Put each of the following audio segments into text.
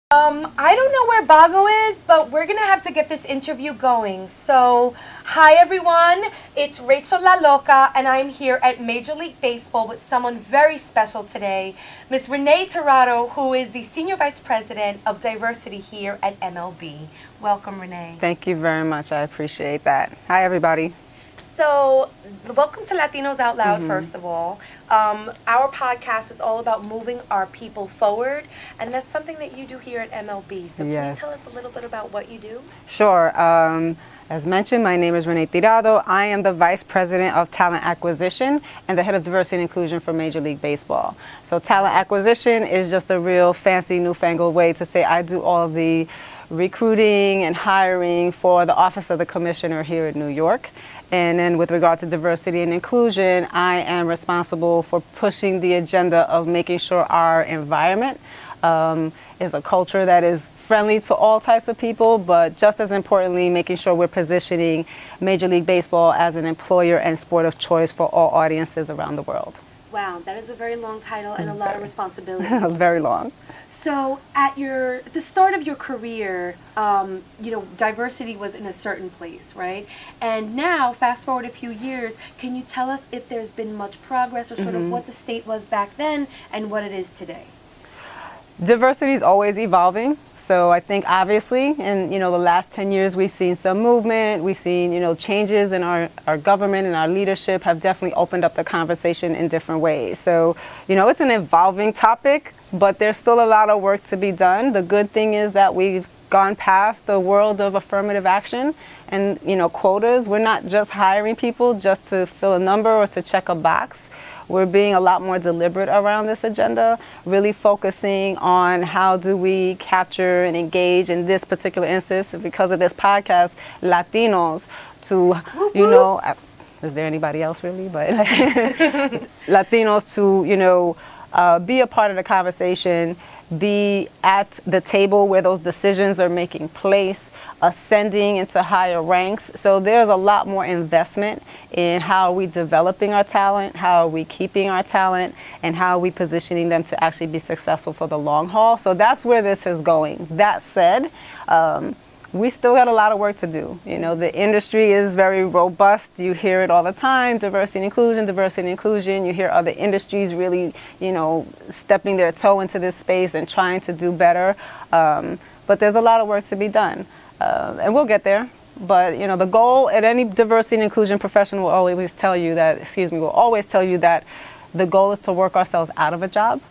I don't know where Bago is, but we're going to have to get this interview going. So, hi everyone, it's Rachel La Loca, and I'm here at Major League Baseball with someone very special today, Miss Renée Tirado, who is the Senior Vice President of Diversity here at MLB. Welcome, Renée. Thank you very much. I appreciate that. Hi, everybody. So, welcome to Latinos Out Loud, first of all. Our podcast is all about moving our people forward, and that's something that you do here at MLB. So, can you tell us a little bit about what you do? Sure. As mentioned, my name is Renée Tirado. I am the Vice President of Talent Acquisition and the Head of Diversity and Inclusion for Major League Baseball. So, talent acquisition is just a real fancy, newfangled way to say I do all of the recruiting and hiring for the Office of the Commissioner here in New York. And then with regard to diversity and inclusion, I am responsible for pushing the agenda of making sure our environment is a culture that is friendly to all types of people, but just as importantly, making sure we're positioning Major League Baseball as an employer and sport of choice for all audiences around the world. Wow, that is a very long title and a lot of responsibility. Very long. So at the start of your career, diversity was in a certain place, right? And now, fast forward a few years, can you tell us if there's been much progress or sort of what the state was back then and what it is today? Diversity is always evolving. So I think obviously in the last 10 years we've seen some movement, we've seen changes in our government and our leadership have definitely opened up the conversation in different ways. So it's an evolving topic, but there's still a lot of work to be done. The good thing is that we've gone past the world of affirmative action and quotas. We're not just hiring people just to fill a number or to check a box. We're being a lot more deliberate around this agenda, really focusing on how do we capture and engage in this particular instance, because of this podcast, Latinos to, is there anybody else really? But Latinos to, be a part of the conversation, be at the table where those decisions are making place, ascending into higher ranks. So there's a lot more investment in how are we developing our talent, how are we keeping our talent, and how are we positioning them to actually be successful for the long haul. So that's where this is going. That said, we still got a lot of work to do. The industry is very robust. You hear it all the time, diversity and inclusion, diversity and inclusion. You hear other industries really, stepping their toe into this space and trying to do better. But there's a lot of work to be done. And we'll get there. But, the goal at any diversity and inclusion profession will always tell you that the goal is to work ourselves out of a job.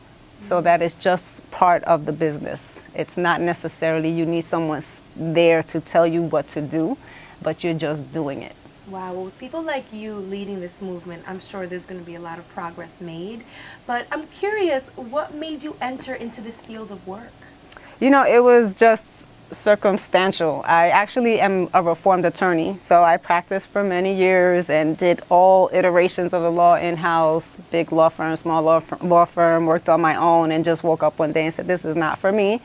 So that is just part of the business. It's not necessarily you need someone there to tell you what to do, but you're just doing it. Wow, well, with people like you leading this movement, I'm sure there's going to be a lot of progress made. But I'm curious, what made you enter into this field of work? It was just circumstantial. I actually am a reformed attorney, so I practiced for many years and did all iterations of the law in-house, big law firm, small law firm, worked on my own, and just woke up one day and said, this is not for me.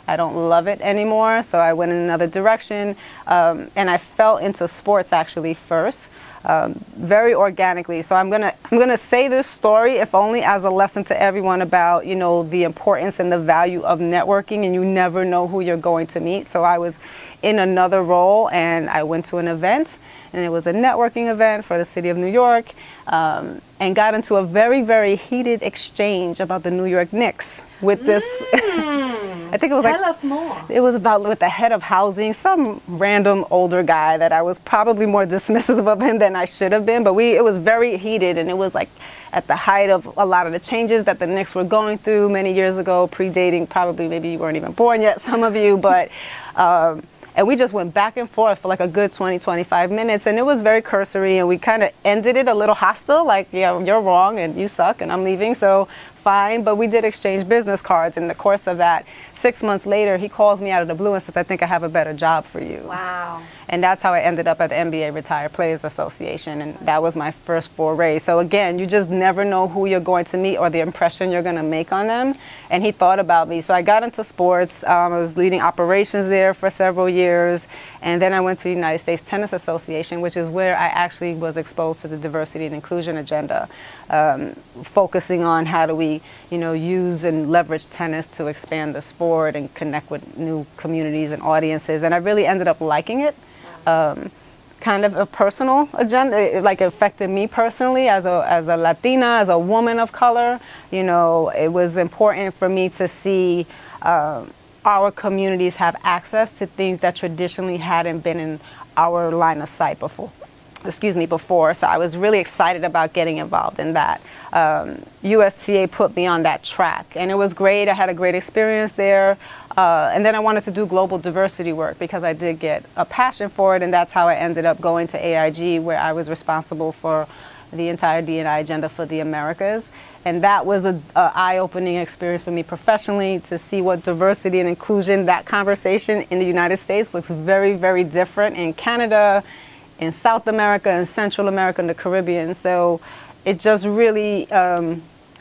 I don't love it anymore, so I went in another direction, and I fell into sports actually first. Very organically. So I'm gonna say this story, if only as a lesson to everyone about the importance and the value of networking, and you never know who you're going to meet. So I was in another role, and I went to an event, and it was a networking event for the city of New York, and got into a very, very heated exchange about the New York Knicks with this. I think it was Tell us more. It was about with the head of housing, some random older guy that I was probably more dismissive of him than I should have been. But it was very heated, and it was like at the height of a lot of the changes that the Knicks were going through many years ago, predating probably maybe you weren't even born yet, some of you, but. And we just went back and forth for like a good 20, 25 minutes, and it was very cursory, and we kind of ended it a little hostile, like, yeah, you're wrong, and you suck, and I'm leaving, so fine. But we did exchange business cards in the course of that. 6 months later, he calls me out of the blue and says, I think I have a better job for you. Wow. And that's how I ended up at the NBA Retired Players Association, and that was my first foray. So again, you just never know who you're going to meet or the impression you're going to make on them. And he thought about me. So I got into sports. I was leading operations there for several years. And then I went to the United States Tennis Association, which is where I actually was exposed to the diversity and inclusion agenda, focusing on how do we really, use and leverage tennis to expand the sport and connect with new communities and audiences. And I really ended up liking it. Kind of a personal agenda, it affected me personally as a Latina, as a woman of color. It was important for me to see our communities have access to things that traditionally hadn't been in our line of sight before. So I was really excited about getting involved in that. USTA put me on that track, and it was great. I had a great experience there. And then I wanted to do global diversity work because I did get a passion for it, and that's how I ended up going to AIG, where I was responsible for the entire D&I agenda for the Americas. And that was an eye-opening experience for me professionally, to see what diversity and inclusion, that conversation in the United States looks very, very different in Canada, in South America, in Central America, and the Caribbean. So it just really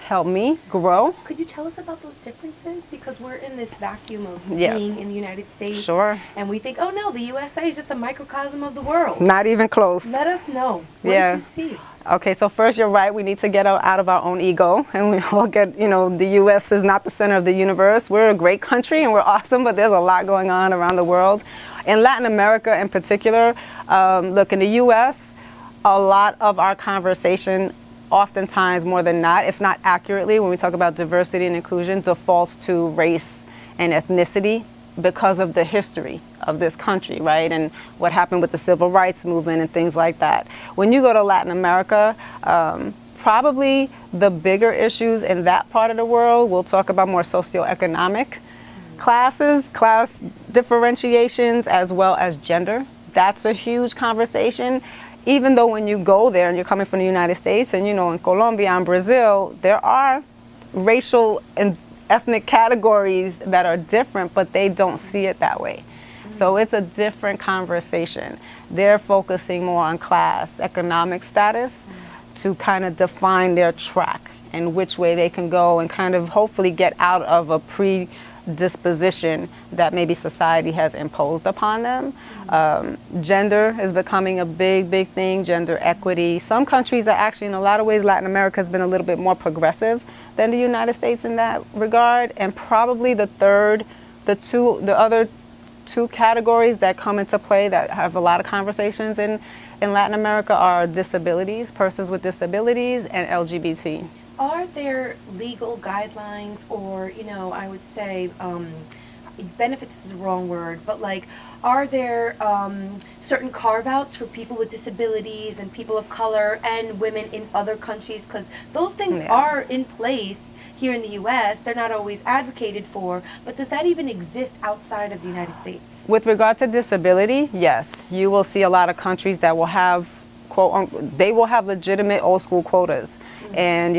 helped me grow. Could you tell us about those differences? Because we're in this vacuum of Yeah. being in the United States. Sure. And we think, oh no, the USA is just a microcosm of the world. Not even close. Let us know. What Yeah. did you see? Okay, so first, you're right. We need to get out of our own ego, and we all get, the U.S. is not the center of the universe. We're a great country and we're awesome, but there's a lot going on around the world. In Latin America in particular, look, in the U.S., a lot of our conversation, oftentimes more than not, if not accurately, when we talk about diversity and inclusion, defaults to race and ethnicity because of the history of this country, right? And what happened with the civil rights movement and things like that. When you go to Latin America, probably the bigger issues in that part of the world, we'll talk about more socioeconomic class differentiations, as well as gender. That's a huge conversation. Even though when you go there and you're coming from the United States, and in Colombia and Brazil, there are racial and ethnic categories that are different, but they don't see it that way. So it's a different conversation. They're focusing more on class, economic status, to kind of define their track and which way they can go, and kind of hopefully get out of a predisposition that maybe society has imposed upon them. Gender is becoming a big, big thing, gender equity. Some countries are actually, in a lot of ways, Latin America has been a little bit more progressive than the United States in that regard. And probably the other two categories that come into play that have a lot of conversations in Latin America are disabilities, persons with disabilities, and LGBT. Are there legal guidelines, or, I would say, benefits is the wrong word, but are there certain carve-outs for people with disabilities and people of color and women in other countries? Because those things are in place here in the U.S. They're not always advocated for, but does that even exist outside of the United States? With regard to disability, yes. You will see a lot of countries that will have, they will have legitimate old school quotas. And,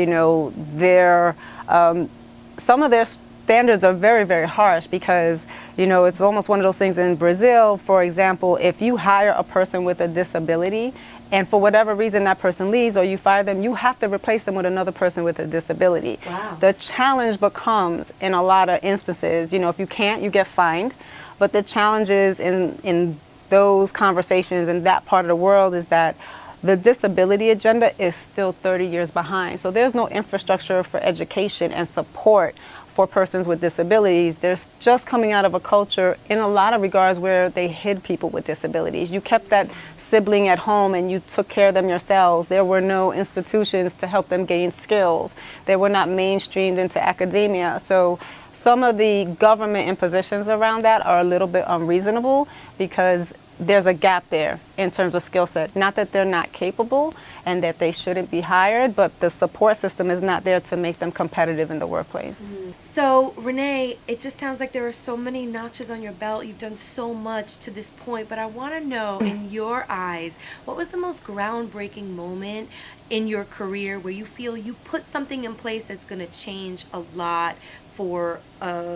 some of their standards are very, very harsh, because, it's almost one of those things in Brazil, for example, if you hire a person with a disability and for whatever reason that person leaves or you fire them, you have to replace them with another person with a disability. Wow. The challenge becomes, in a lot of instances, if you can't, you get fined. But the challenges in those conversations in that part of the world is that the disability agenda is still 30 years behind. So there's no infrastructure for education and support for persons with disabilities. They're just coming out of a culture in a lot of regards where they hid people with disabilities. You kept that sibling at home and you took care of them yourselves. There were no institutions to help them gain skills. They were not mainstreamed into academia. So some of the government impositions around that are a little bit unreasonable, because there's a gap there in terms of skill set. Not that they're not capable and that they shouldn't be hired, but the support system is not there to make them competitive in the workplace. So, Renee, it just sounds like there are so many notches on your belt. You've done so much to this point, but I want to know, in your eyes, what was the most groundbreaking moment in your career where you feel you put something in place that's going to change a lot for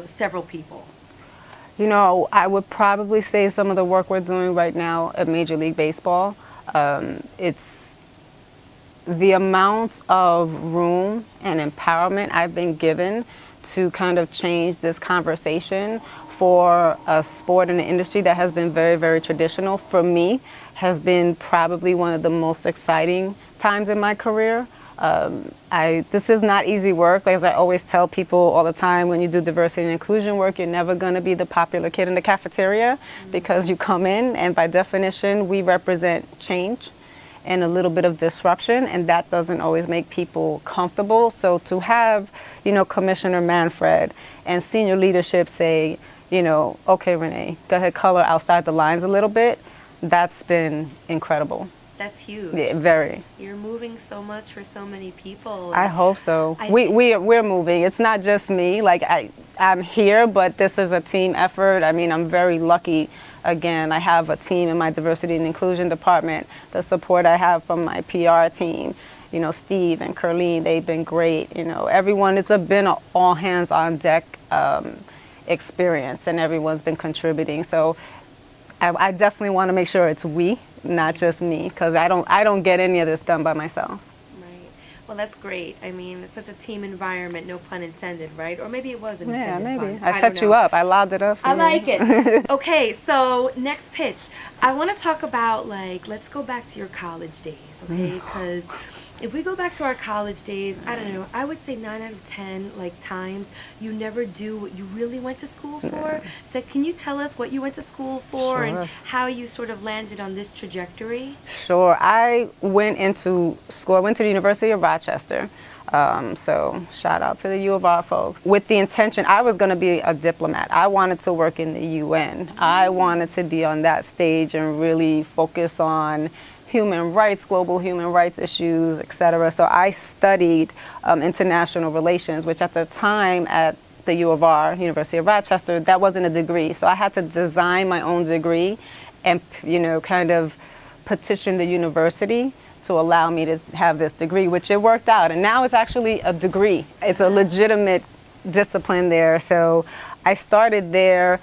several people? I would probably say some of the work we're doing right now at Major League Baseball. It's the amount of room and empowerment I've been given to kind of change this conversation for a sport in the industry that has been very, very traditional. For me, has been probably one of the most exciting times in my career. This is not easy work. As I always tell people all the time, when you do diversity and inclusion work, you're never going to be the popular kid in the cafeteria because you come in, and by definition, we represent change and a little bit of disruption, and that doesn't always make people comfortable. So to have, Commissioner Manfred and senior leadership say, okay, Renee, go ahead, color outside the lines a little bit, that's been incredible. That's huge. Yeah, very. You're moving so much for so many people. I hope so. We're moving. It's not just me. Like I'm here, but this is a team effort. I mean, I'm very lucky. Again, I have a team in my diversity and inclusion department. The support I have from my PR team, Steve and Curleen, they've been great. Everyone. It's been an all hands on deck experience, and everyone's been contributing. So I definitely want to make sure it's we, not just me, because I don't get any of this done by myself. Right. Well, that's great. I mean, it's such a team environment, no pun intended, right? Or maybe it was an intended Yeah, maybe. pun. I set you up. I lobbed it up for I you. like it. Okay, so next pitch. I want to talk about, let's go back to your college days, okay? Because if we go back to our college days, I don't know, I would say 9 out of 10 times you never do what you really went to school for. So can you tell us what you went to school for and how you sort of landed on this trajectory? Sure. I went into school. I went to the University of Rochester. So shout out to the U of R folks. With the intention, I was going to be a diplomat. I wanted to work in the UN. I wanted to be on that stage and really focus on human rights, global human rights issues, etc. So I studied international relations, which at the time at the U of R, University of Rochester, that wasn't a degree. So I had to design my own degree and, kind of petition the university to allow me to have this degree, which it worked out. And now it's actually a degree. It's a legitimate discipline there. So I started there.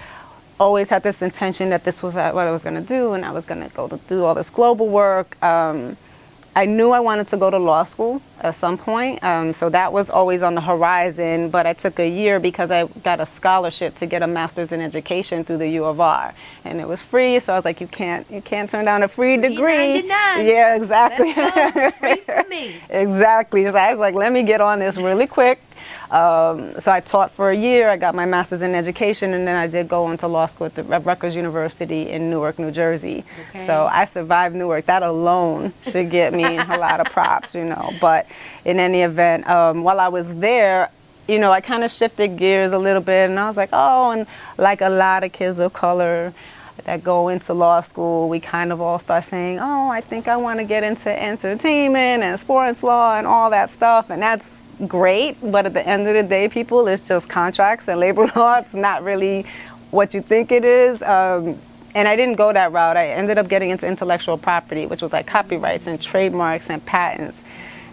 Always had this intention that this was what I was going to do, and I was going to go to do all this global work. I knew I wanted to go to law school at some point, so that was always on the horizon, but I took a year because I got a scholarship to get a master's in education through the U of R, and it was free, so I was like, you can't turn down a free degree. Yeah, exactly. Let's go. Free for me. Exactly. So I was like, let me get on this really quick. So I taught for a year. I got my master's in education, and then I did go on to law school at Rutgers University in Newark, New Jersey. Okay. So I survived Newark. That alone should get me a lot of props, But in any event, while I was there, I kind of shifted gears a little bit, and I was like, and like a lot of kids of color that go into law school, we kind of all start saying, I think I want to get into entertainment and sports law and all that stuff, and that's great, but at the end of the day, people, it's just contracts and labor law. It's not really what you think it is. And I didn't go that route. I ended up getting into intellectual property, which was like copyrights and trademarks and patents.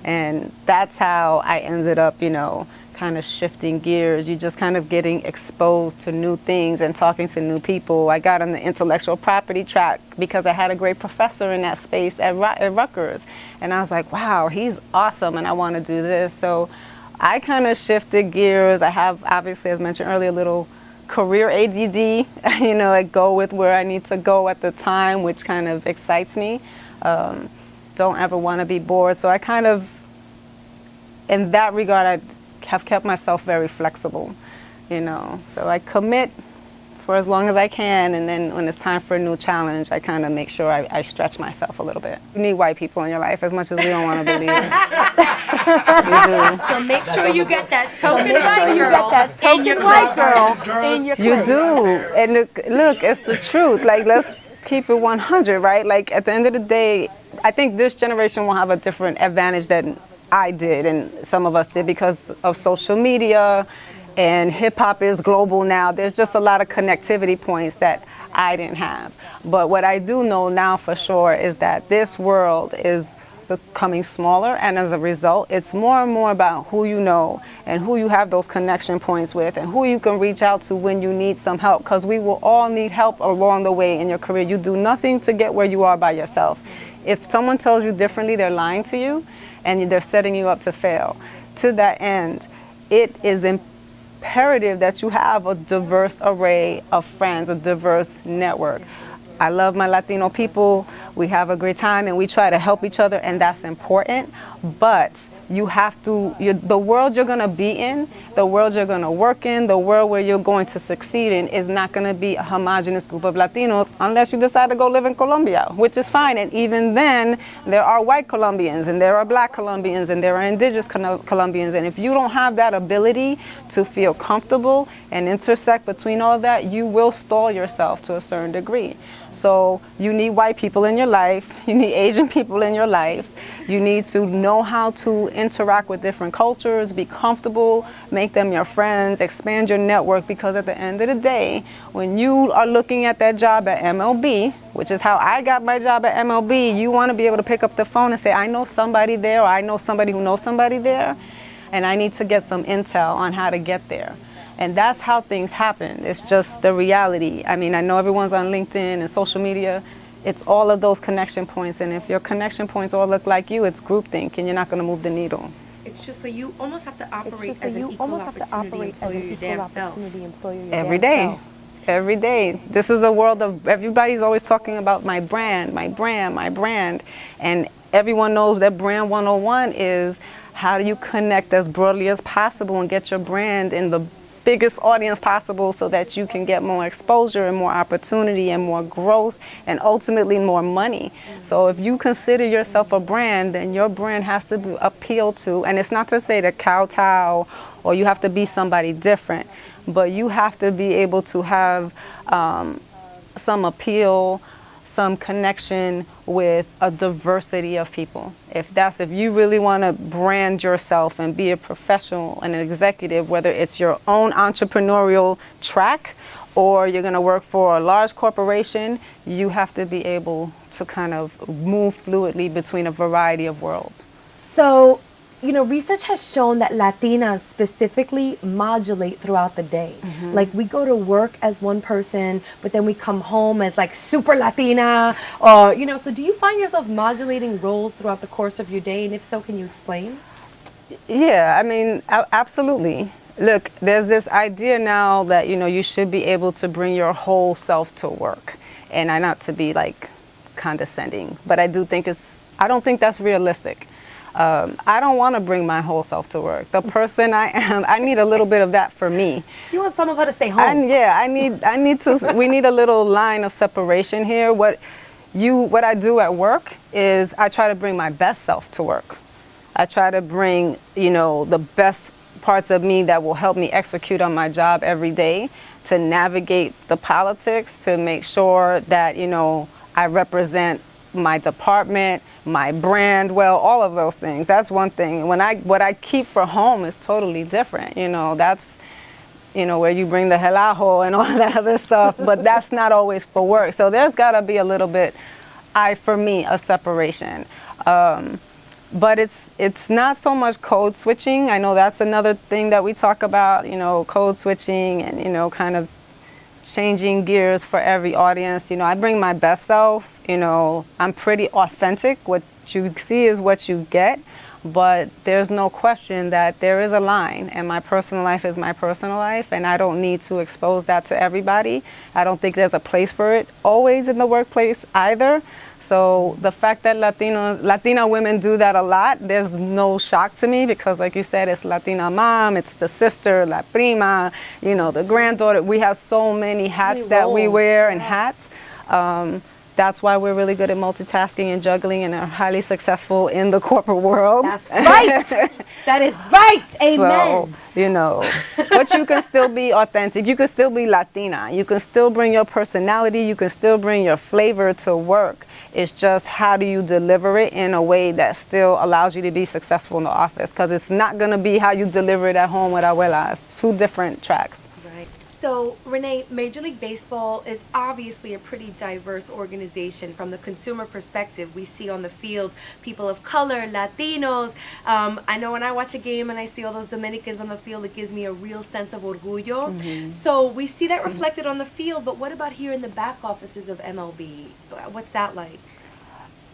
And that's how I ended up, kind of shifting gears. You're just kind of getting exposed to new things and talking to new people. I got on the intellectual property track because I had a great professor in that space at Rutgers. And I was like, wow, he's awesome, and I want to do this. So I kind of shifted gears. I have, obviously, as mentioned earlier, a little career ADD. I go with where I need to go at the time, which kind of excites me. Don't ever want to be bored. So I kind of, in that regard, I have kept myself very flexible, So I commit for as long as I can, and then when it's time for a new challenge, I kind of make sure I stretch myself a little bit. You need white people in your life as much as we don't want to believe it. You do. So make sure you get that token white girl in your You do. And look, it's the truth. Let's keep it 100, right? At the end of the day, I think this generation will have a different advantage than I did and some of us did because of social media, and hip hop is global now. There's just a lot of connectivity points that I didn't have. But what I do know now for sure is that this world is becoming smaller, and as a result, it's more and more about who you know and who you have those connection points with and who you can reach out to when you need some help, because we will all need help along the way in your career. You do nothing to get where you are by yourself. If someone tells you differently, they're lying to you, and they're setting you up to fail. To that end, it is imperative that you have a diverse array of friends, a diverse network. I love my Latino people. We have a great time and we try to help each other, and that's important. But You have to, the world you're going to be in, the world you're going to work in, the world where you're going to succeed in is not going to be a homogenous group of Latinos unless you decide to go live in Colombia, which is fine. And even then, there are white Colombians and there are black Colombians and there are indigenous Colombians. And if you don't have that ability to feel comfortable and intersect between all of that, you will stall yourself to a certain degree. So you need white people in your life, you need Asian people in your life, you need to know how to interact with different cultures, be comfortable, make them your friends, expand your network, because at the end of the day, when you are looking at that job at MLB, which is how I got my job at MLB, you want to be able to pick up the phone and say, I know somebody there, or I know somebody who knows somebody there, and I need to get some intel on how to get there. And that's how things happen. It's just the reality. I mean, I know everyone's on LinkedIn and social media. It's all of those connection points. And if your connection points all look like you, it's groupthink, and you're not going to move the needle. It's just so you almost have to operate as an equal opportunity employer every day. Every day. This is a world of, everybody's always talking about my brand, my brand, my brand. And everyone knows that brand 101 is how do you connect as broadly as possible and get your brand in the biggest audience possible so that you can get more exposure and more opportunity and more growth and ultimately more money. So if you consider yourself a brand, then your brand has to appeal to, and it's not to say to kowtow or you have to be somebody different, but you have to be able to have some appeal, some connection with a diversity of people. If you really want to brand yourself and be a professional and an executive, whether it's your own entrepreneurial track or you're going to work for a large corporation, you have to be able to kind of move fluidly between a variety of worlds. So, you know, research has shown that Latinas specifically modulate throughout the day. Mm-hmm. Like, we go to work as one person, but then we come home as like super Latina, or, you know, so do you find yourself modulating roles throughout the course of your day? And if so, can you explain? Yeah, I mean, absolutely. Look, there's this idea now that, you know, you should be able to bring your whole self to work. And I, not to be like condescending, but I don't think that's realistic. I don't want to bring my whole self to work. The person I am, I need a little bit of that for me. You want some of her to stay home. We need a little line of separation here. What I do at work is I try to bring my best self to work. I try to bring, you know, the best parts of me that will help me execute on my job every day, to navigate the politics, to make sure that, you know, I represent my department, my brand well, all of those things. That's one thing. What I keep for home is totally different. You know, that's, you know, where you bring the helajo and all that other stuff, but that's not always for work. So there's got to be a little bit, for me, a separation. But it's not so much code switching. I know that's another thing that we talk about, you know, code switching and, you know, kind of changing gears for every audience. You know, I bring my best self. You know, I'm pretty authentic. What you see is what you get, but there's no question that there is a line, and my personal life is my personal life, and I don't need to expose that to everybody. I don't think there's a place for it always in the workplace either. So the fact that Latina women do that a lot, there's no shock to me, because like you said, it's Latina mom, it's the sister, la prima, you know, the granddaughter. We have so many hats that we wear and hats. That's why we're really good at multitasking and juggling and are highly successful in the corporate world. That's right. That is right. Amen. So, you know, but you can still be authentic. You can still be Latina. You can still bring your personality. You can still bring your flavor to work. It's just how do you deliver it in a way that still allows you to be successful in the office, because it's not going to be how you deliver it at home with abuelas. Two different tracks. Right. So, Renee, Major League Baseball is obviously a pretty diverse organization. From the consumer perspective, we see on the field people of color, Latinos. I know when I watch a game and I see all those Dominicans on the field, it gives me a real sense of orgullo. Mm-hmm. So we see that reflected on the field, but what about here in the back offices of MLB? What's that like?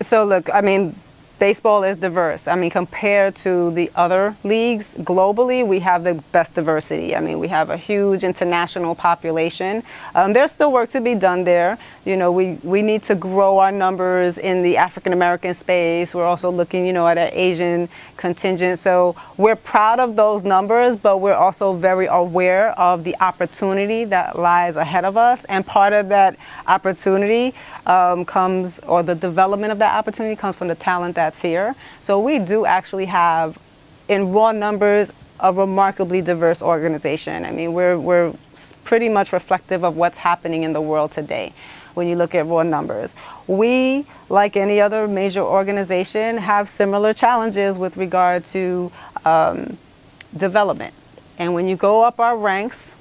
So look, I mean, baseball is diverse. I mean, compared to the other leagues globally, we have the best diversity. I mean, we have a huge international population. There's still work to be done there. You know, we need to grow our numbers in the African American space. We're also looking, you know, at an Asian contingent. So we're proud of those numbers, but we're also very aware of the opportunity that lies ahead of us. And part of that opportunity comes, or the development of that opportunity comes from the talent that's here. So we do actually have, in raw numbers, a remarkably diverse organization. I mean, we're pretty much reflective of what's happening in the world today when you look at raw numbers. We, like any other major organization, have similar challenges with regard to development. And when you go up our ranks,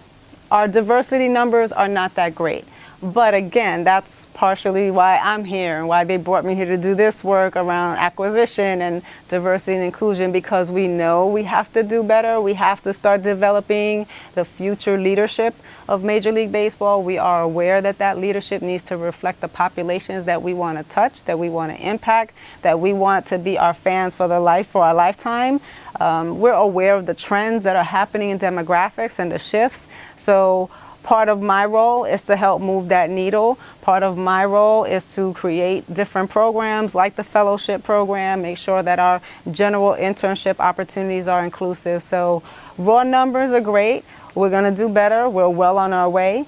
our diversity numbers are not that great. But again, that's partially why I'm here and why they brought me here to do this work around acquisition and diversity and inclusion, because we know we have to do better. We have to start developing the future leadership of Major League Baseball. We are aware that that leadership needs to reflect the populations that we want to touch, that we want to impact, that we want to be our fans for our lifetime. We're aware of the trends that are happening in demographics and the shifts. So part of my role is to help move that needle. Part of my role is to create different programs like the fellowship program, make sure that our general internship opportunities are inclusive. So raw numbers are great. We're going to do better. We're well on our way.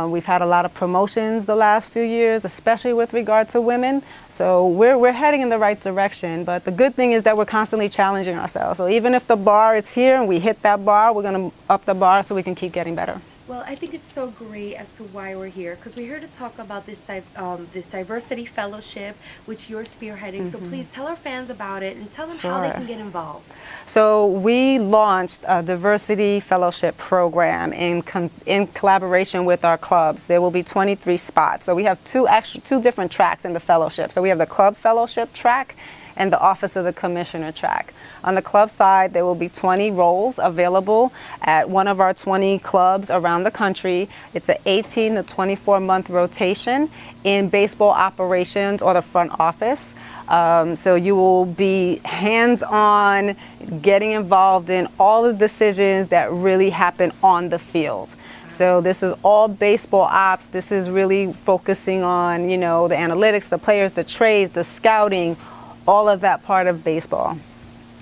We've had a lot of promotions the last few years, especially with regard to women. So we're heading in the right direction. But the good thing is that we're constantly challenging ourselves. So even if the bar is here and we hit that bar, we're going to up the bar so we can keep getting better. Well, I think it's so great as to why we're here, because we're here to talk about this diversity fellowship, which you're spearheading. So please tell our fans about it and tell them how they can get involved. So we launched a diversity fellowship program in collaboration with our clubs. There will be 23 spots. So we have two different tracks in the fellowship. So we have the club fellowship track and the Office of the Commissioner track. On the club side, there will be 20 roles available at one of our 20 clubs around the country. It's an 18 to 24 month rotation in baseball operations or the front office. So you will be hands-on, getting involved in all the decisions that really happen on the field. So this is all baseball ops. This is really focusing on, you know, the analytics, the players, the trades, the scouting, all of that part of baseball.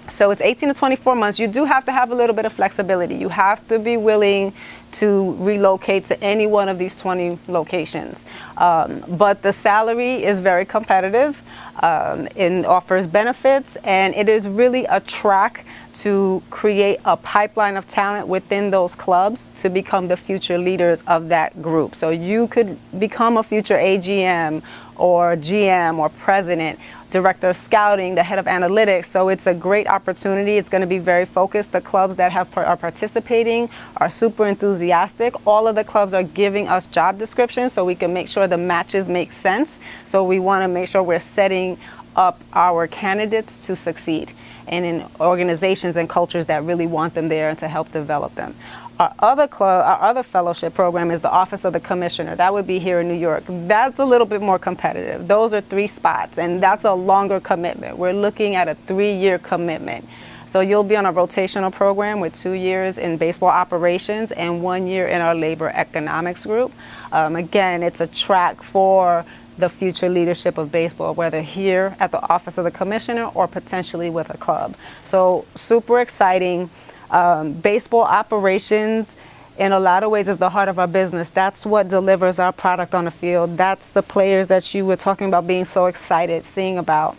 So it's 18 to 24 months. You do have to have a little bit of flexibility. You have to be willing to relocate to any one of these 20 locations. But the salary is very competitive. It offers benefits, and it is really a track to create a pipeline of talent within those clubs to become the future leaders of that group. So you could become a future AGM or GM or president, director of scouting, the head of analytics. So it's a great opportunity. It's going to be very focused. The clubs that are participating are super enthusiastic. All of the clubs are giving us job descriptions so we can make sure the matches make sense. So we want to make sure we're setting up our candidates to succeed and in organizations and cultures that really want them there and to help develop them. Our other fellowship program is the Office of the Commissioner. That would be here in New York. That's a little bit more competitive. Those are 3 spots, and that's a longer commitment. We're looking at a 3-year commitment. So you'll be on a rotational program with 2 years in baseball operations and 1 year in our labor economics group. Again, it's a track for the future leadership of baseball, whether here at the Office of the Commissioner or potentially with a club. So super exciting. Baseball operations in a lot of ways is the heart of our business. That's what delivers our product on the field. That's the players that you were talking about being so excited seeing about.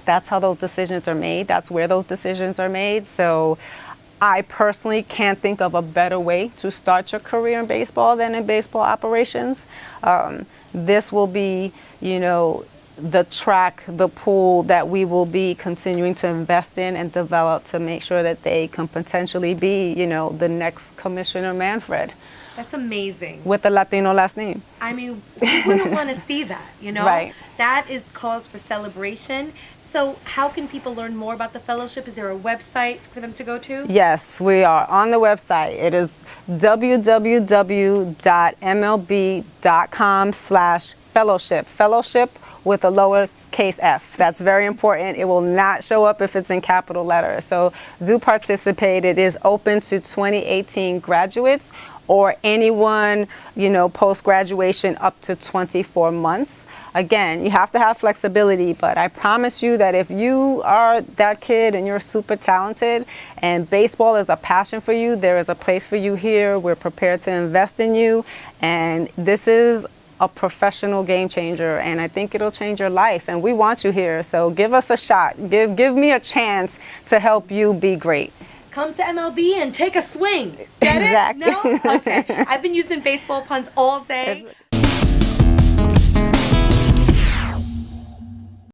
That's how those decisions are made. That's where those decisions are made. So I personally can't think of a better way to start your career in baseball than in baseball operations. This will be, you know, the track, the pool that we will be continuing to invest in and develop to make sure that they can potentially be, you know, the next Commissioner Manfred. That's amazing. With a Latino last name. I mean, who wouldn't want to see that, you know? Right. That is cause for celebration. So how can people learn more about the fellowship? Is there a website for them to go to? Yes, we are on the website. It is www.mlb.com/fellowship. Fellowship with a lowercase f. That's very important. It will not show up if it's in capital letters. So do participate. It is open to 2018 graduates or anyone, post-graduation up to 24 months. Again, you have to have flexibility, but I promise you that if you are that kid and you're super talented and baseball is a passion for you, there is a place for you here. We're prepared to invest in you, and this is a professional game changer, and I think it'll change your life, and we want you here. So give us a shot. Give me a chance to help you be great. Come to MLB and take a swing. Get Exactly. it? No? Okay. I've been using baseball puns all day.